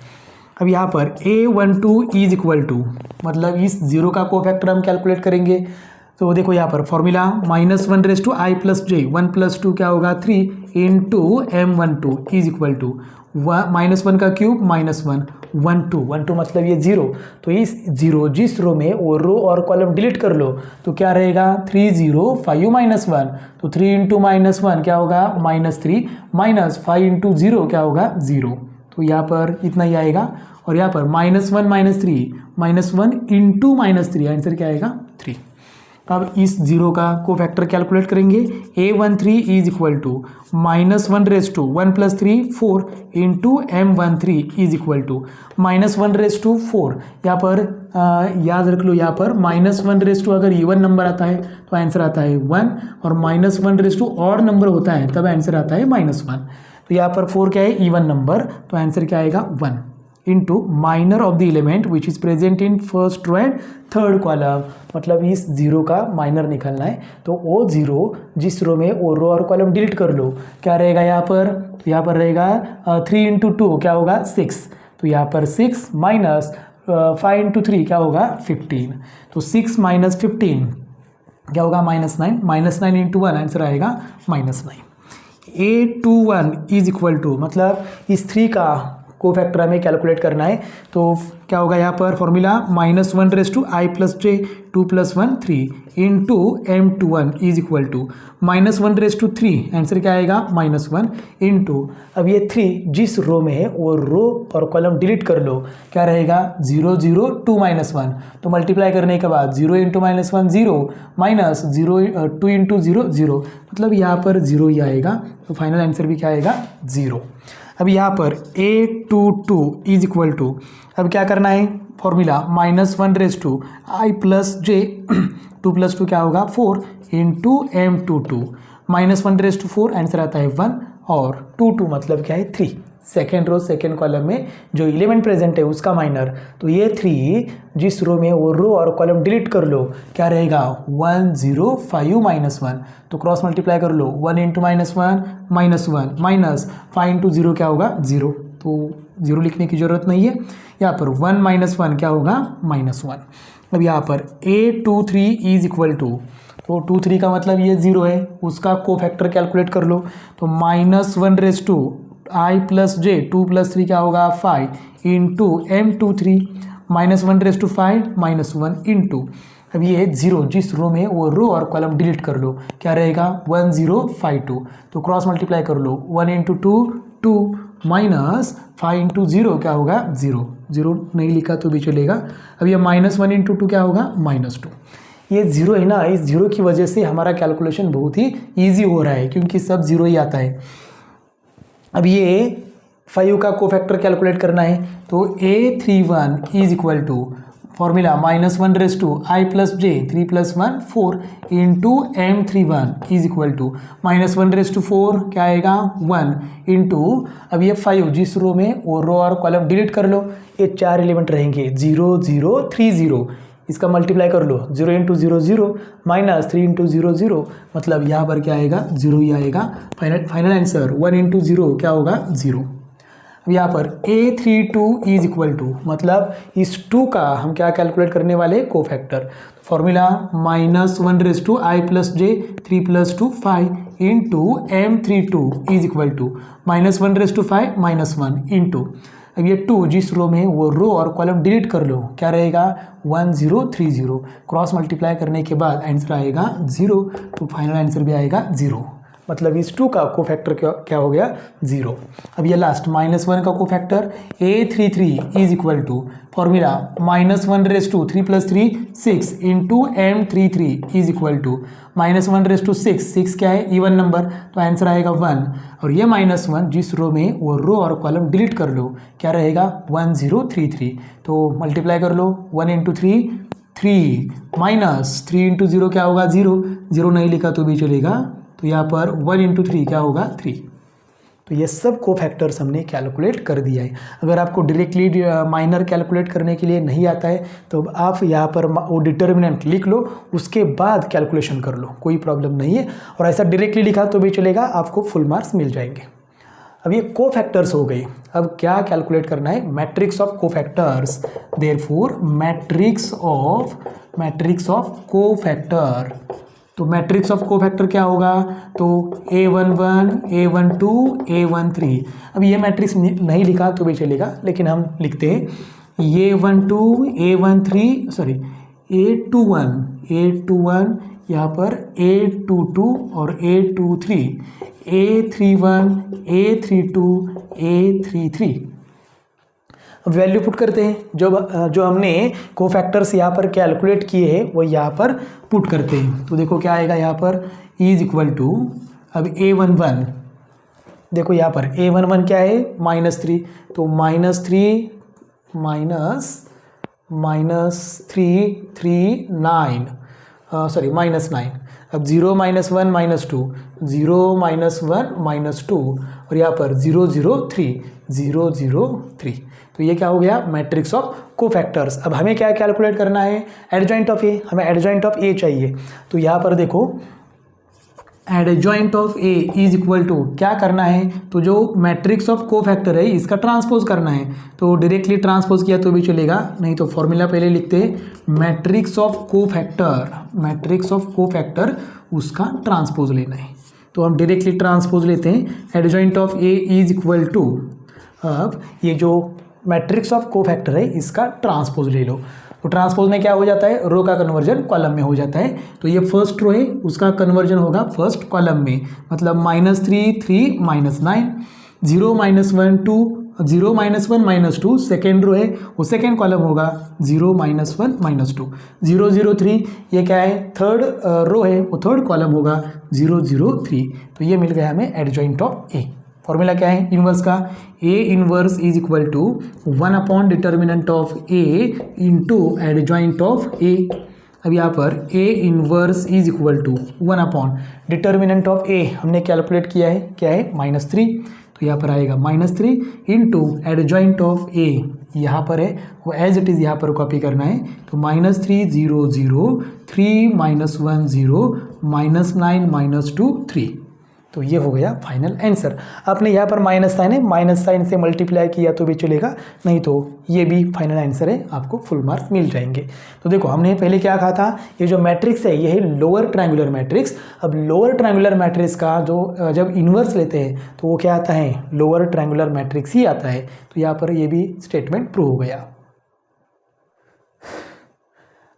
अब यहाँ पर A12 इज इक्वल टू मतलब इस 0 का कोफैक्टर हम कैलकुलेट करेंगे। तो देखो यहाँ पर फॉर्मूला -1 / i+j 1 + 2 क्या होगा 3 × M12 इज इक्वल टू -1 का क्यूब -1 1 2 मतलब ये 0। तो इस 0 जिस रो में वो रो और कॉलम डिलीट कर लो तो क्या रहेगा 3 0 5 -1। तो 3 × -1 क्या होगा -3 -5 × 0 क्या होगा 0। तो यहाँ पर इतना ही आएगा और यहाँ पर -1 - 3 -1 × -3 आंसर क्या आएगा 3। अब इस 0 का कोफैक्टर कैलकुलेट करेंगे। A13 is equal to -1 + 1 + 3 4 × M13 is equal to -1/4। यहाँ पर याद रख लो, यहाँ पर -1/2 अगर इवन नंबर आता है तो आंसर आता है 1 और -1/2 ऑड नंबर होता है तब आंसर आता है -1। तो यहाँ पर 4 क्या है इवन नंबर, तो आंसर क्या आएगा 1 into minor of the element which is present in first row and third column. मतलब इस 0 का माइनर निकालना है तो वो 0 जिस रो में वो रो और कॉलम डिलीट कर लो। क्या रहेगा यहाँ पर, तो यहाँ पर रहेगा 3 × 2 क्या होगा 6। तो यहाँ पर 6 माइनस 5 × 3 क्या होगा 15। तो 6 - 15 क्या होगा -9 -9 × 1 आंसर आएगा -9। A21 इज इक्वल टू मतलब इस 3 का कोफैक्टर हमें कैलकुलेट करना है। तो क्या होगा यहाँ पर formula -1 / i+j 2 + 1 3 × M21 is equal to -1/3 answer क्या आएगा -1 इंटू अब ये 3 जिस रो में है वो रो और कॉलम डिलीट कर लो। क्या रहेगा 0 0 2 -1। तो मल्टीप्लाई करने के बाद 0 × -1 0 -0 2 × 0 0 मतलब यहाँ पर 0 ही आएगा। तो फाइनल आंसर भी क्या आएगा 0। अब यहाँ पर A22 इज इक्वल टू अब क्या करना है फॉर्मूला -1 i+j 2 + 2 क्या होगा 4 × M22 -1/4 आंसर आता है 1 और 2 मतलब क्या है 3। सेकेंड रो सेकेंड कॉलम में जो एलिमेंट प्रेजेंट है उसका माइनर। तो ये 3 जिस रो में वो रो और कॉलम डिलीट कर लो। क्या रहेगा 1 0 5 -1। तो क्रॉस मल्टीप्लाई कर लो 1 × -1 -1 माइनस 5 × 0 क्या होगा 0। तो 0 लिखने की ज़रूरत नहीं है। यहाँ पर 1 - 1 क्या होगा -1। अब यहाँ पर A23 इज इक्वल टू तो 23 का मतलब ये 0 है, उसका कोफैक्टर कैलकुलेट कर लो। तो -1 i+j 2 + 3 क्या होगा 5 × M23 -1/5 -1 इंटू अब ये 0 जिस रो में वो रो और कॉलम डिलीट कर लो। क्या रहेगा 1 0 5 2। तो क्रॉस मल्टीप्लाई कर लो 1 × 2 2 -5 × 0 क्या होगा 0। 0 नहीं लिखा तो भी चलेगा। अब ये -1 × 2 क्या होगा -2। ये 0 है ना, इस 0 की वजह से हमारा कैलकुलेशन बहुत ही ईजी हो रहा है क्योंकि सब 0 ही आता है। अब ये 5 का कोफैक्टर कैलकुलेट करना है। तो A31 is equal to formula -1 i+j 3 + 1 4 × M31 is equal to -1/4 क्या आएगा 1 इंटू अब ये 5 जिस रो में वो रो और कॉलम डिलीट कर लो। ये 4 एलिमेंट रहेंगे 0 0 3 0। इसका मल्टीप्लाई कर लो, 0 इंटू 0 0 माइनस 3 इंटू 0 0, मतलब यहाँ पर क्या आएगा 0 ही आएगा। फाइनल आंसर 1 इंटू 0 क्या होगा 0। अब यहाँ पर A32 इज इक्वल टू, मतलब इस 2 का हम क्या कैलकुलेट करने वाले cofactor, formula -1/i + j 3 + 2 5 into M32 is equal to -1/5 -1 into, अब ये 2 जिस रो में वो रो और कॉलम डिलीट कर लो, क्या रहेगा 1030, क्रॉस मल्टीप्लाई करने के बाद आंसर आएगा 0, तो फाइनल आंसर भी आएगा 0, मतलब इस 2 का कोफैक्टर क्या हो गया 0। अब ये लास्ट -1 का cofactor A33 is equal to formula -1/3 + 3 6 into M33 is equal to -1/6, 6 क्या है इवन नंबर, तो आंसर आएगा 1, और ये -1 जिस रो में वो रो और कॉलम डिलीट कर लो, क्या रहेगा 1033, तो मल्टीप्लाई कर लो 1 इंटू 3 3 माइनस 3 इंटू 0 क्या होगा 0, 0 नहीं लिखा तो भी चलेगा, तो यहाँ पर 1 इंटू 3 क्या होगा 3। तो ये सब कोफैक्टर्स हमने कैलकुलेट कर दिया है। अगर आपको डायरेक्टली माइनर कैलकुलेट करने के लिए नहीं आता है तो आप यहाँ पर वो डिटर्मिनेंट लिख लो, उसके बाद कैलकुलेशन कर लो, कोई प्रॉब्लम नहीं है, और ऐसा डायरेक्टली लिखा तो भी चलेगा, आपको फुल मार्क्स मिल जाएंगे। अब ये कोफैक्टर्स हो गए, अब क्या कैलकुलेट करना है matrix of cofactors, therefore matrix of cofactor, तो मैट्रिक्स ऑफ कोफैक्टर क्या होगा, तो A11 A12 A13, अब ये मैट्रिक्स नहीं लिखा तो भी चलेगा, लेकिन हम लिखते हैं A12 A13 सॉरी A21 यहाँ पर A22 और A23 A31 A32 A33। अब वैल्यू पुट करते हैं, जो हमने कोफैक्टर्स यहाँ पर कैलकुलेट किए हैं वो यहाँ पर पुट करते हैं, तो देखो क्या आएगा यहाँ पर इज इक्वल टू, अब A11 देखो यहाँ पर A11 क्या है -3, तो -3 -9, अब 0 -1 -2 0 -1 -2 और यहाँ पर 003, तो ये क्या हो गया मैट्रिक्स ऑफ कोफैक्टर्स। अब हमें क्या कैलकुलेट करना है एडजॉइंट ऑफ ए, हमें एडजॉइंट ऑफ ए चाहिए, तो यहाँ पर देखो adjoint of A is equal to क्या करना है, तो जो मैट्रिक्स ऑफ कोफैक्टर है इसका ट्रांसपोज करना है, तो डायरेक्टली ट्रांसपोज किया तो भी चलेगा, नहीं तो फॉर्मूला पहले लिखते हैं मैट्रिक्स ऑफ कोफैक्टर उसका ट्रांसपोज लेना है, तो हम डायरेक्टली ट्रांसपोज लेते हैं adjoint of A is equal to, अब ये जो मैट्रिक्स ऑफ कोफैक्टर है इसका ट्रांसपोज ले लो, तो ट्रांसपोज में क्या हो जाता है रो का कन्वर्जन कॉलम में हो जाता है, तो ये फर्स्ट रो है उसका कन्वर्जन होगा फर्स्ट कॉलम में, मतलब -3 3 -9 0 -1 2 0 -1 -2 सेकेंड रो है वो सेकेंड कॉलम होगा 0 -1 -2 0 0 3 ये क्या है थर्ड रो है वो थर्ड कॉलम होगा 0 0 3, तो ये मिल गया हमें एडजॉइंट ऑफ ए। फॉर्मूला क्या है इन्वर्स का, A inverse is equal to 1 determinant of A into adjoint of A. अब यहाँ पर A inverse is equal to 1 determinant of A हमने कैलकुलेट किया है क्या है -3, तो यहाँ पर आएगा -3 इंटू एडजॉइंट ऑफ ए यहाँ पर है वो एज इट इज़ यहाँ पर कॉपी करना है, तो -3 0 0 3 -1 0 -9 -2 3, तो ये हो गया फाइनल आंसर। आपने यहाँ पर माइनस साइन है, माइनस साइन से मल्टीप्लाई किया तो भी चलेगा, नहीं तो ये भी फाइनल आंसर है, आपको फुल मार्क्स मिल जाएंगे। तो देखो हमने पहले क्या कहा था, ये जो मैट्रिक्स है ये है लोअर ट्रायंगुलर मैट्रिक्स। अब लोअर ट्रायंगुलर मैट्रिक्स का जो जब इन्वर्स लेते हैं तो वो क्या आता है लोअर ट्रायंगुलर मैट्रिक्स ही आता है, तो यहाँ पर ये भी स्टेटमेंट प्रूव हो गया।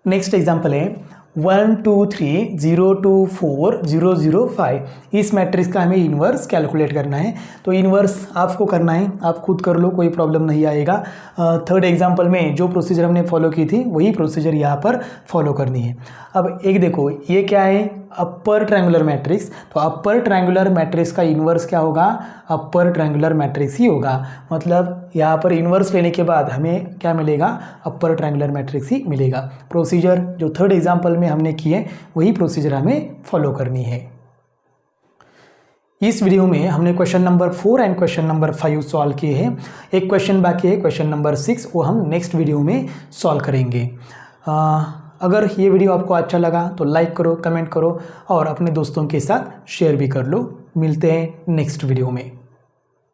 नेक्स्ट एग्जाम्पल है 1 2 3 0 2 4 0 0 5, इस मैट्रिक्स का हमें इन्वर्स कैलकुलेट करना है, तो इन्वर्स आपको करना है, आप खुद कर लो कोई प्रॉब्लम नहीं आएगा। थर्ड एग्जांपल में जो प्रोसीजर हमने फॉलो की थी वही प्रोसीजर यहाँ पर फॉलो करनी है। अब एक देखो ये क्या है अपर ट्रायंगुलर मैट्रिक्स, तो अपर ट्रायंगुलर मैट्रिक्स का इन्वर्स क्या होगा अपर ट्रायंगुलर मैट्रिक्स ही होगा, मतलब यहाँ पर इन्वर्स लेने के बाद हमें क्या मिलेगा अपर ट्रायंगुलर मैट्रिक्स ही मिलेगा। प्रोसीजर जो थर्ड एग्जांपल में हमने किए वही प्रोसीजर हमें फॉलो करनी है। इस वीडियो में हमने question number 4 and question number 5 solve किए हैं, एक क्वेश्चन बाकी है क्वेश्चन नंबर 6, वो हम नेक्स्ट वीडियो में सॉल्व करेंगे। अगर ये वीडियो आपको अच्छा लगा तो लाइक करो, कमेंट करो और अपने दोस्तों के साथ शेयर भी कर लो। मिलते हैं नेक्स्ट वीडियो में।